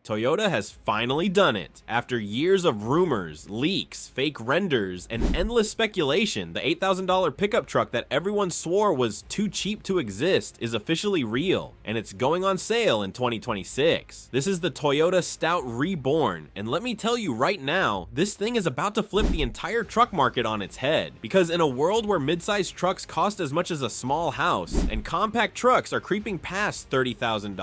Toyota has finally done it. After years of rumors, leaks, fake renders, and endless speculation, the $8,000 pickup truck that everyone swore was too cheap to exist is officially real, and it's going on sale in 2026. This is the Toyota Stout Reborn, and let me tell you right now, this thing is about to flip the entire truck market on its head, because in a world where mid-sized trucks cost as much as a small house, and compact trucks are creeping past $30,000,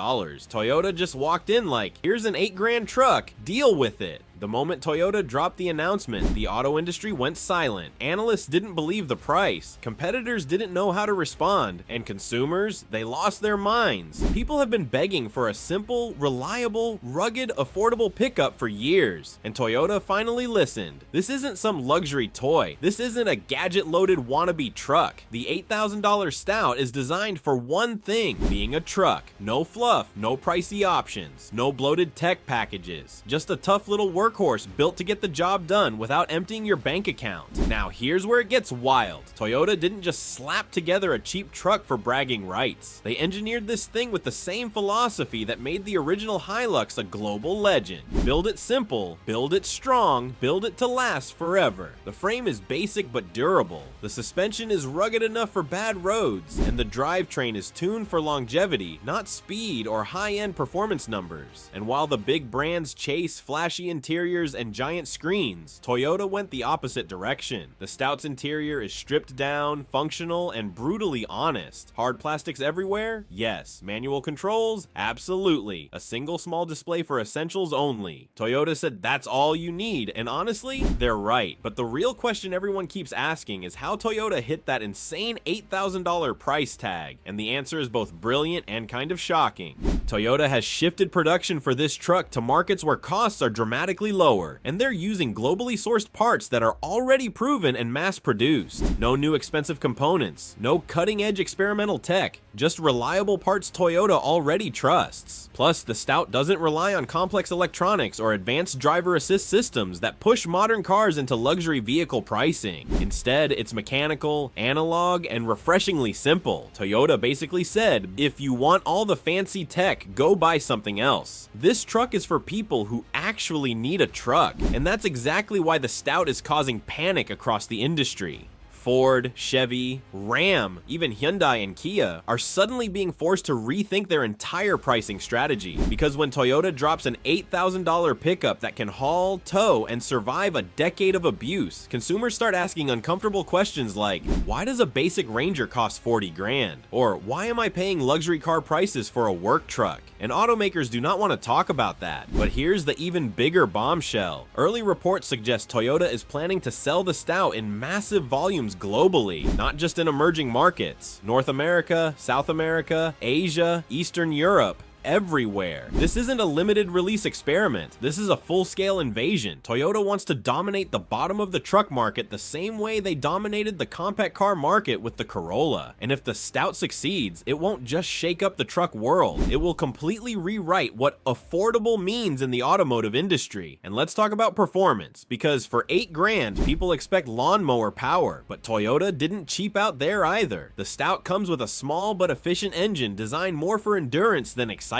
Toyota just walked in like, here's an $8,000 truck, deal with it. The moment Toyota dropped the announcement, the auto industry went silent. Analysts didn't believe the price, competitors didn't know how to respond, and consumers, they lost their minds. People have been begging for a simple, reliable, rugged, affordable pickup for years, and Toyota finally listened. This isn't some luxury toy. This isn't a gadget-loaded wannabe truck. The $8,000 Stout is designed for one thing, being a truck. No fluff, no pricey options, no bloated tech packages, just a tough little workhorse built to get the job done without emptying your bank account. Now here's where it gets wild. Toyota didn't just slap together a cheap truck for bragging rights. They engineered this thing with the same philosophy that made the original Hilux a global legend. Build it simple, build it strong, build it to last forever. The frame is basic but durable. The suspension is rugged enough for bad roads, and the drivetrain is tuned for longevity, not speed or high-end performance numbers. And while the big brands chase flashy interiors and giant screens, Toyota went the opposite direction. The Stout's interior is stripped down, functional, and brutally honest. Hard plastics everywhere? Yes. Manual controls? Absolutely. A single small display for essentials only. Toyota said that's all you need, and honestly, they're right. But the real question everyone keeps asking is how Toyota hit that insane $8,000 price tag, and the answer is both brilliant and kind of shocking. Toyota has shifted production for this truck to markets where costs are dramatically lower, and they're using globally sourced parts that are already proven and mass-produced. No new expensive components, no cutting-edge experimental tech, just reliable parts Toyota already trusts. Plus, the Stout doesn't rely on complex electronics or advanced driver assist systems that push modern cars into luxury vehicle pricing. Instead, it's mechanical, analog, and refreshingly simple. Toyota basically said, if you want all the fancy tech, go buy something else. This truck is for people who actually need a truck, and that's exactly why the Stout is causing panic across the industry. Ford, Chevy, Ram, even Hyundai and Kia are suddenly being forced to rethink their entire pricing strategy, because when Toyota drops an $8,000 pickup that can haul, tow, and survive a decade of abuse, consumers start asking uncomfortable questions like, why does a basic Ranger cost $40,000? Or why am I paying luxury car prices for a work truck? And automakers do not want to talk about that. But here's the even bigger bombshell. Early reports suggest Toyota is planning to sell the Stout in massive volumes globally, not just in emerging markets. North America, South America, Asia, Eastern Europe. Everywhere. This isn't a limited release experiment. This is a full-scale invasion. Toyota wants to dominate the bottom of the truck market the same way they dominated the compact car market with the Corolla. And if the Stout succeeds, it won't just shake up the truck world. It will completely rewrite what affordable means in the automotive industry. And let's talk about performance, because for $8,000, people expect lawnmower power, but Toyota didn't cheap out there either. The Stout comes with a small but efficient engine designed more for endurance than excitement.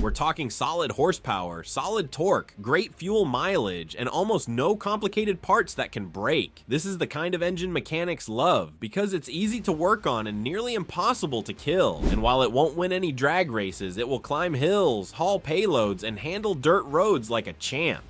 We're talking solid horsepower, solid torque, great fuel mileage, and almost no complicated parts that can break. This is the kind of engine mechanics love, because it's easy to work on and nearly impossible to kill. And while it won't win any drag races, it will climb hills, haul payloads, and handle dirt roads like a champ.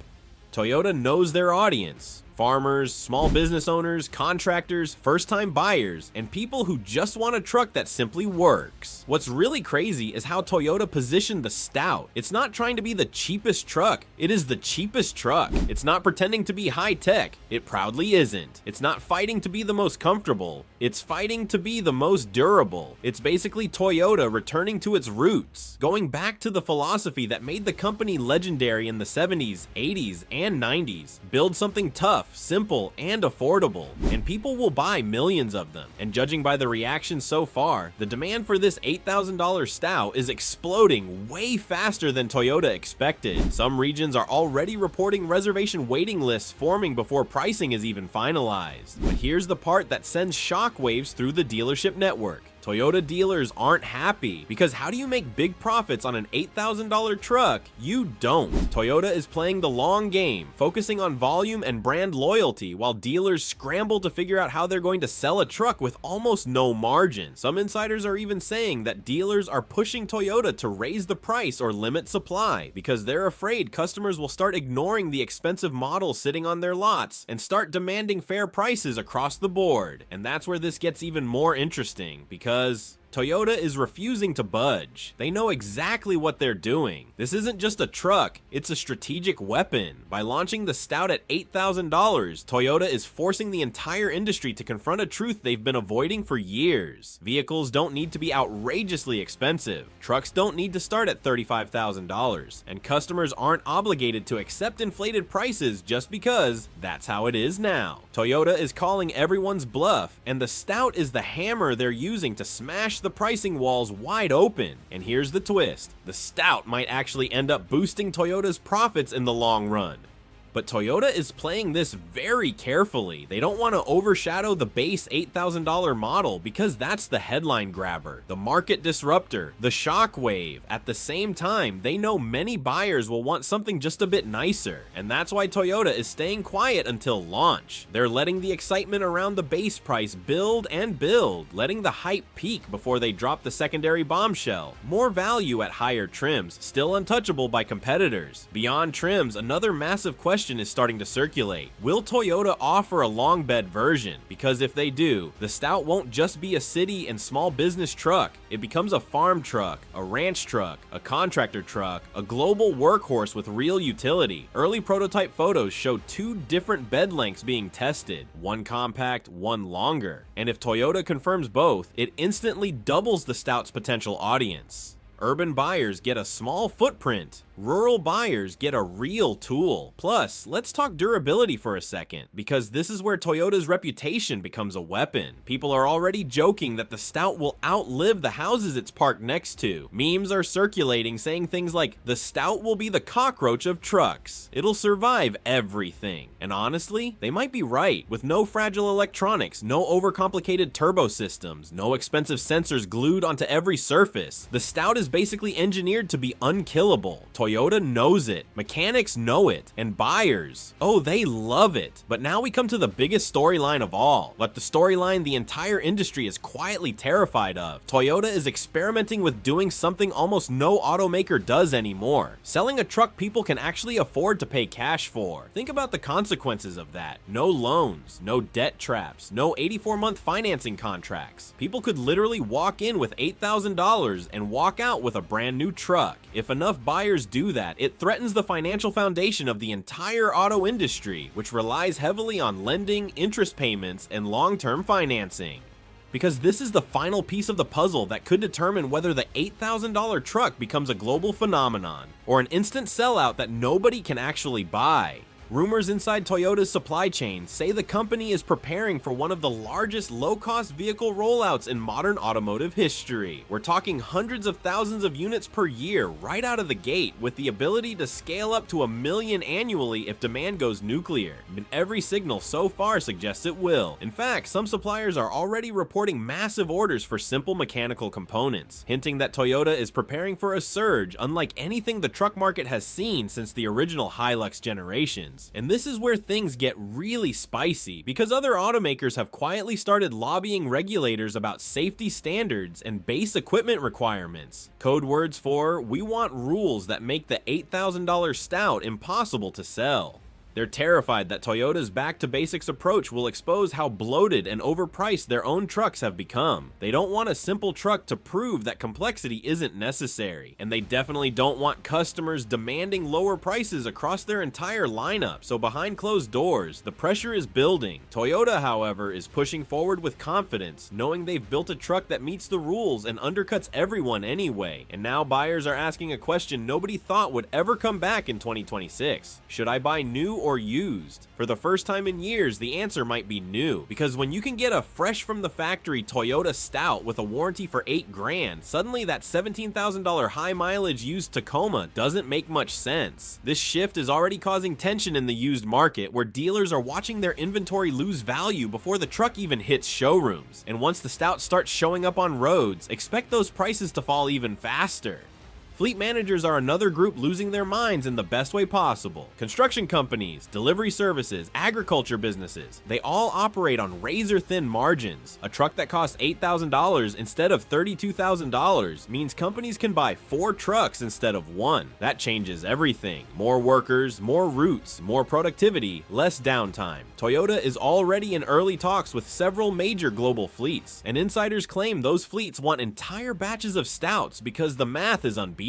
Toyota knows their audience. Farmers, small business owners, contractors, first-time buyers, and people who just want a truck that simply works. What's really crazy is how Toyota positioned the Stout. It's not trying to be the cheapest truck, it is the cheapest truck. It's not pretending to be high-tech, it proudly isn't. It's not fighting to be the most comfortable, it's fighting to be the most durable. It's basically Toyota returning to its roots, going back to the philosophy that made the company legendary in the 70s, 80s, and 90s. Build something tough, simple, and affordable, and people will buy millions of them. And judging by the reaction so far, the demand for this $8,000 Stout is exploding way faster than Toyota expected. Some regions are already reporting reservation waiting lists forming before pricing is even finalized. But here's the part that sends shockwaves through the dealership network. Toyota dealers aren't happy, because how do you make big profits on an $8,000 truck? You don't. Toyota is playing the long game, focusing on volume and brand loyalty, while dealers scramble to figure out how they're going to sell a truck with almost no margin. Some insiders are even saying that dealers are pushing Toyota to raise the price or limit supply, because they're afraid customers will start ignoring the expensive models sitting on their lots and start demanding fair prices across the board. And that's where this gets even more interesting, because Toyota is refusing to budge. They know exactly what they're doing. This isn't just a truck, it's a strategic weapon. By launching the Stout at $8,000, Toyota is forcing the entire industry to confront a truth they've been avoiding for years. Vehicles don't need to be outrageously expensive. Trucks don't need to start at $35,000. And customers aren't obligated to accept inflated prices just because that's how it is now. Toyota is calling everyone's bluff, and the Stout is the hammer they're using to smash the pricing walls wide open. And here's the twist: the Stout might actually end up boosting Toyota's profits in the long run. But Toyota is playing this very carefully. They don't want to overshadow the base $8,000 model, because that's the headline grabber, the market disruptor, the shockwave. At the same time, they know many buyers will want something just a bit nicer, and that's why Toyota is staying quiet until launch. They're letting the excitement around the base price build and build, letting the hype peak before they drop the secondary bombshell. More value at higher trims, still untouchable by competitors. Beyond trims, another massive question is starting to circulate. Will Toyota offer a long bed version? Because if they do, the Stout won't just be a city and small business truck. It becomes a farm truck, a ranch truck, a contractor truck, a global workhorse with real utility. Early prototype photos show two different bed lengths being tested, one compact, one longer. And if Toyota confirms both, it instantly doubles the Stout's potential audience. Urban buyers get a small footprint. Rural buyers get a real tool. Plus, let's talk durability for a second, because this is where Toyota's reputation becomes a weapon. People are already joking that the Stout will outlive the houses it's parked next to. Memes are circulating saying things like, the Stout will be the cockroach of trucks. It'll survive everything. And honestly, they might be right. With no fragile electronics, no overcomplicated turbo systems, no expensive sensors glued onto every surface, the Stout is basically engineered to be unkillable. Toyota knows it, mechanics know it, and buyers, oh, they love it. But now we come to the biggest storyline of all, but the storyline the entire industry is quietly terrified of. Toyota is experimenting with doing something almost no automaker does anymore: selling a truck people can actually afford to pay cash for. Think about the consequences of that. No loans, no debt traps, no 84-month financing contracts. People could literally walk in with $8,000 and walk out with a brand new truck. If enough buyers do that, it threatens the financial foundation of the entire auto industry, which relies heavily on lending, interest payments, and long-term financing. Because this is the final piece of the puzzle that could determine whether the $8,000 truck becomes a global phenomenon, or an instant sellout that nobody can actually buy. Rumors inside Toyota's supply chain say the company is preparing for one of the largest low-cost vehicle rollouts in modern automotive history. We're talking hundreds of thousands of units per year right out of the gate, with the ability to scale up to 1 million annually if demand goes nuclear. And every signal so far suggests it will. In fact, some suppliers are already reporting massive orders for simple mechanical components, hinting that Toyota is preparing for a surge unlike anything the truck market has seen since the original Hilux generation. And this is where things get really spicy, because other automakers have quietly started lobbying regulators about safety standards and base equipment requirements. Code words for, we want rules that make the $8,000 Stout impossible to sell. They're terrified that Toyota's back-to-basics approach will expose how bloated and overpriced their own trucks have become. They don't want a simple truck to prove that complexity isn't necessary, and they definitely don't want customers demanding lower prices across their entire lineup. So behind closed doors, the pressure is building. Toyota, however, is pushing forward with confidence, knowing they've built a truck that meets the rules and undercuts everyone anyway. And now buyers are asking a question nobody thought would ever come back in 2026. Should I buy new or used? For the first time in years, the answer might be new, because when you can get a fresh from the factory Toyota Stout with a warranty for $8 grand, suddenly that $17,000 high mileage used Tacoma doesn't make much sense. This shift is already causing tension in the used market, where dealers are watching their inventory lose value before the truck even hits showrooms. And once the Stout starts showing up on roads, expect those prices to fall even faster. Fleet managers are another group losing their minds in the best way possible. Construction companies, delivery services, agriculture businesses, they all operate on razor-thin margins. A truck that costs $8,000 instead of $32,000 means companies can buy 4 trucks instead of 1. That changes everything. More workers, more routes, more productivity, less downtime. Toyota is already in early talks with several major global fleets, and insiders claim those fleets want entire batches of Stouts because the math is unbeatable.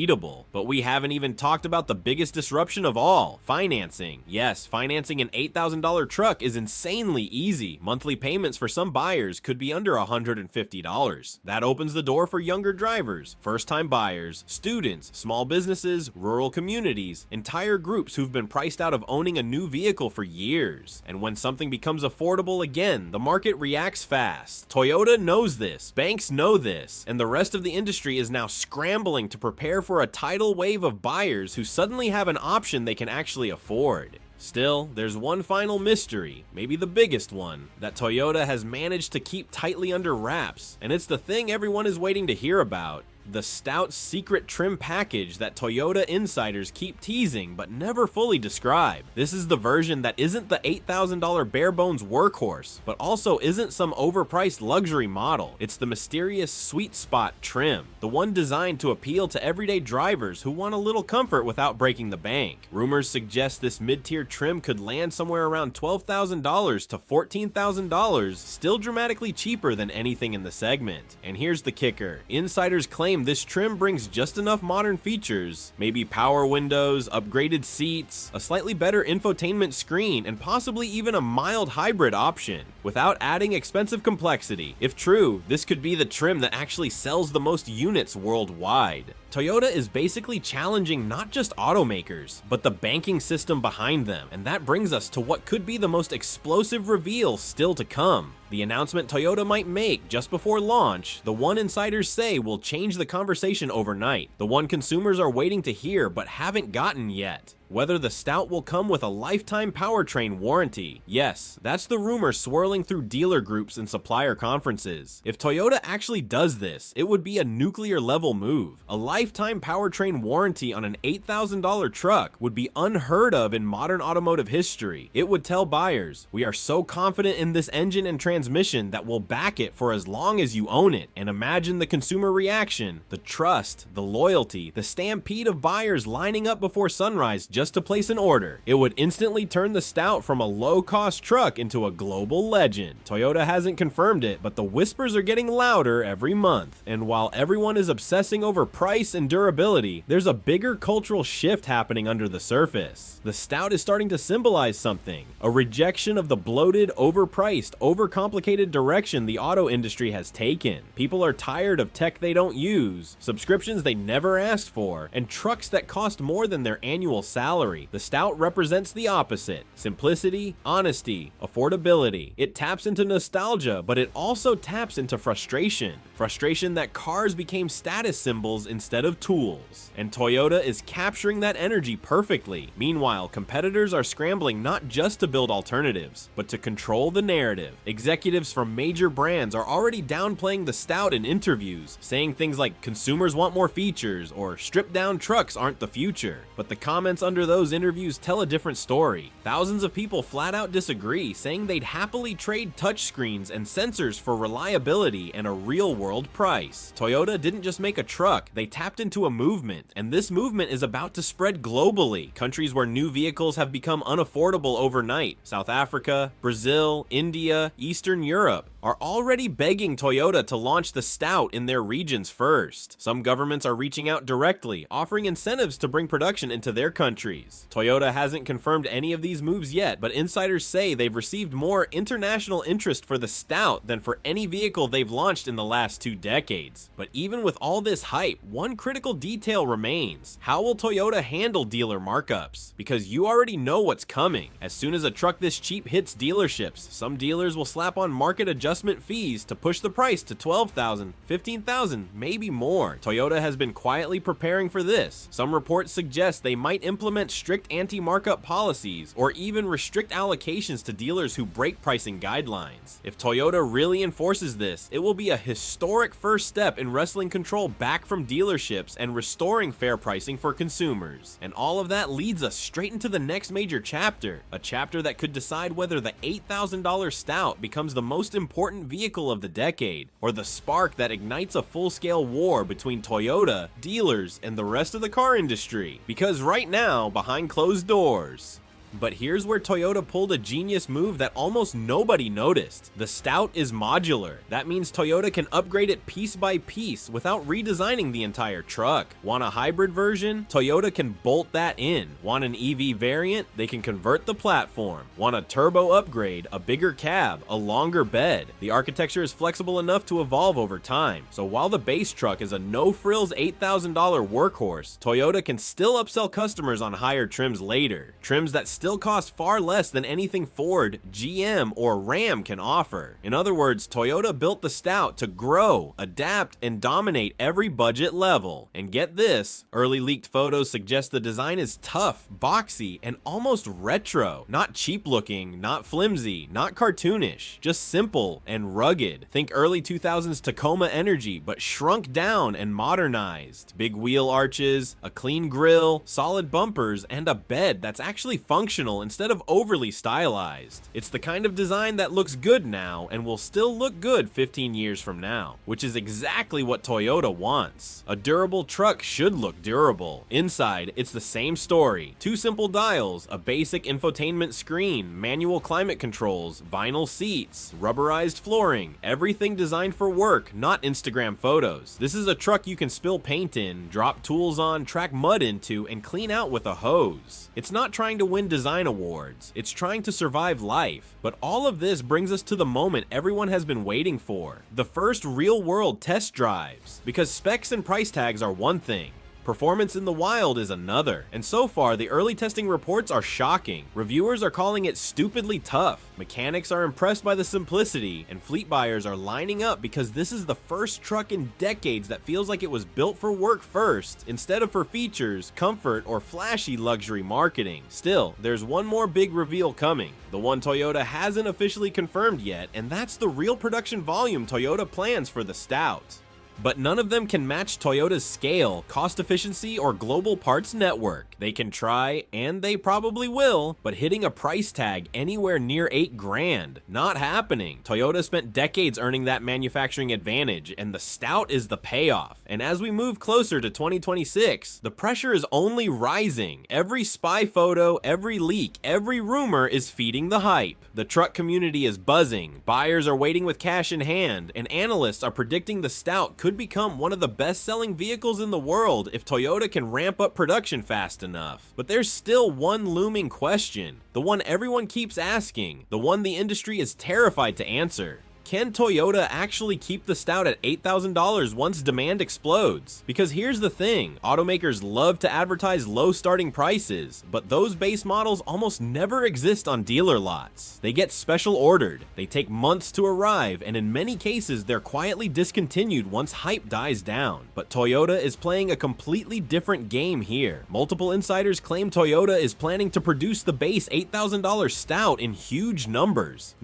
But we haven't even talked about the biggest disruption of all, financing. Yes, financing an $8,000 truck is insanely easy. Monthly payments for some buyers could be under $150. That opens the door for younger drivers, first-time buyers, students, small businesses, rural communities, entire groups who've been priced out of owning a new vehicle for years. And when something becomes affordable again, the market reacts fast. Toyota knows this, banks know this, and the rest of the industry is now scrambling to prepare for a tidal wave of buyers who suddenly have an option they can actually afford. Still, there's one final mystery, maybe the biggest one, that Toyota has managed to keep tightly under wraps, and it's the thing everyone is waiting to hear about. The Stout secret trim package that Toyota insiders keep teasing but never fully describe. This is the version that isn't the $8,000 bare bones workhorse, but also isn't some overpriced luxury model. It's the mysterious sweet spot trim, the one designed to appeal to everyday drivers who want a little comfort without breaking the bank. Rumors suggest this mid-tier trim could land somewhere around $12,000 to $14,000, still dramatically cheaper than anything in the segment. And here's the kicker. Insiders claim this trim brings just enough modern features, maybe power windows, upgraded seats, a slightly better infotainment screen, and possibly even a mild hybrid option, without adding expensive complexity. If true, this could be the trim that actually sells the most units worldwide. Toyota is basically challenging not just automakers, but the banking system behind them, and that brings us to what could be the most explosive reveal still to come. The announcement Toyota might make just before launch, the one insiders say will change the conversation overnight, the one consumers are waiting to hear but haven't gotten yet. Whether the Stout will come with a lifetime powertrain warranty. Yes, that's the rumor swirling through dealer groups and supplier conferences. If Toyota actually does this, it would be a nuclear level move. A lifetime powertrain warranty on an $8,000 truck would be unheard of in modern automotive history. It would tell buyers, we are so confident in this engine and transmission that we'll back it for as long as you own it. And imagine the consumer reaction, the trust, the loyalty, the stampede of buyers lining up before sunrise just to place an order. It would instantly turn the Stout from a low-cost truck into a global legend. Toyota hasn't confirmed it, but the whispers are getting louder every month. And while everyone is obsessing over price and durability, there's a bigger cultural shift happening under the surface. The Stout is starting to symbolize something, a rejection of the bloated, overpriced, overcomplicated direction the auto industry has taken. People are tired of tech they don't use, subscriptions they never asked for, and trucks that cost more than their annual salary. The Stout represents the opposite: simplicity, honesty, affordability. It taps into nostalgia, but it also taps into frustration. Frustration that cars became status symbols instead of tools. And Toyota is capturing that energy perfectly. Meanwhile, competitors are scrambling not just to build alternatives, but to control the narrative. Executives from major brands are already downplaying the Stout in interviews, saying things like consumers want more features or stripped down trucks aren't the future. But the comments under those interviews tell a different story. Thousands of people flat out disagree, saying they'd happily trade touchscreens and sensors for reliability and a real-world price. Toyota didn't just make a truck, they tapped into a movement, and this movement is about to spread globally. Countries where new vehicles have become unaffordable overnight: South Africa, Brazil, India, Eastern Western Europe are already begging Toyota to launch the Stout in their regions first. Some governments are reaching out directly, offering incentives to bring production into their countries. Toyota hasn't confirmed any of these moves yet, but insiders say they've received more international interest for the Stout than for any vehicle they've launched in the last 2 decades. But even with all this hype, one critical detail remains. How will Toyota handle dealer markups? Because you already know what's coming. As soon as a truck this cheap hits dealerships, some dealers will slap on market adjustment fees to push the price to $12,000, $15,000, maybe more. Toyota has been quietly preparing for this. Some reports suggest they might implement strict anti-markup policies or even restrict allocations to dealers who break pricing guidelines. If Toyota really enforces this, it will be a historic first step in wresting control back from dealerships and restoring fair pricing for consumers. And all of that leads us straight into the next major chapter, a chapter that could decide whether the $8,000 Stout becomes the most important vehicle of the decade, or the spark that ignites a full-scale war between Toyota, dealers, and the rest of the car industry. Because right now, behind closed doors. But here's where Toyota pulled a genius move that almost nobody noticed. The Stout is modular. That means Toyota can upgrade it piece by piece without redesigning the entire truck. Want a hybrid version? Toyota can bolt that in. Want an EV variant? They can convert the platform. Want a turbo upgrade, a bigger cab, a longer bed? The architecture is flexible enough to evolve over time. So while the base truck is a no-frills $8,000 workhorse, Toyota can still upsell customers on higher trims later. Trims that still cost far less than anything Ford, GM, or Ram can offer. In other words, Toyota built the Stout to grow, adapt, and dominate every budget level. And get this, early leaked photos suggest the design is tough, boxy, and almost retro. Not cheap looking, not flimsy, not cartoonish, just simple and rugged. Think early 2000s Tacoma Energy, but shrunk down and modernized. Big wheel arches, a clean grille, solid bumpers, and a bed that's actually functional instead of overly stylized. It's the kind of design that looks good now and will still look good 15 years from now, which is exactly what Toyota wants. A durable truck should look durable. Inside, it's the same story. 2 simple dials, a basic infotainment screen, manual climate controls, vinyl seats, rubberized flooring, everything designed for work, not Instagram photos. This is a truck you can spill paint in, drop tools on, track mud into, and clean out with a hose. It's not trying to win design awards, it's trying to survive life. But all of this brings us to the moment everyone has been waiting for, the first real-world test drives. Because specs and price tags are one thing, performance in the wild is another, and so far the early testing reports are shocking. Reviewers are calling it stupidly tough, mechanics are impressed by the simplicity, and fleet buyers are lining up because this is the first truck in decades that feels like it was built for work first, instead of for features, comfort, or flashy luxury marketing. Still, there's one more big reveal coming, the one Toyota hasn't officially confirmed yet, and that's the real production volume Toyota plans for the Stout. But none of them can match Toyota's scale, cost efficiency, or global parts network. They can try, and they probably will, but hitting a price tag anywhere near $8,000, not happening. Toyota spent decades earning that manufacturing advantage, and the Stout is the payoff. And as we move closer to 2026, the pressure is only rising. Every spy photo, every leak, every rumor is feeding the hype. The truck community is buzzing, buyers are waiting with cash in hand, and analysts are predicting the Stout could become one of the best-selling vehicles in the world if Toyota can ramp up production fast enough. But there's still one looming question, the one everyone keeps asking, the one the industry is terrified to answer. Can Toyota actually keep the Stout at $8,000 once demand explodes? Because here's the thing, automakers love to advertise low starting prices, but those base models almost never exist on dealer lots. They get special ordered, they take months to arrive, and in many cases they're quietly discontinued once hype dies down. But Toyota is playing a completely different game here. Multiple insiders claim Toyota is planning to produce the base $8,000 Stout in huge numbers.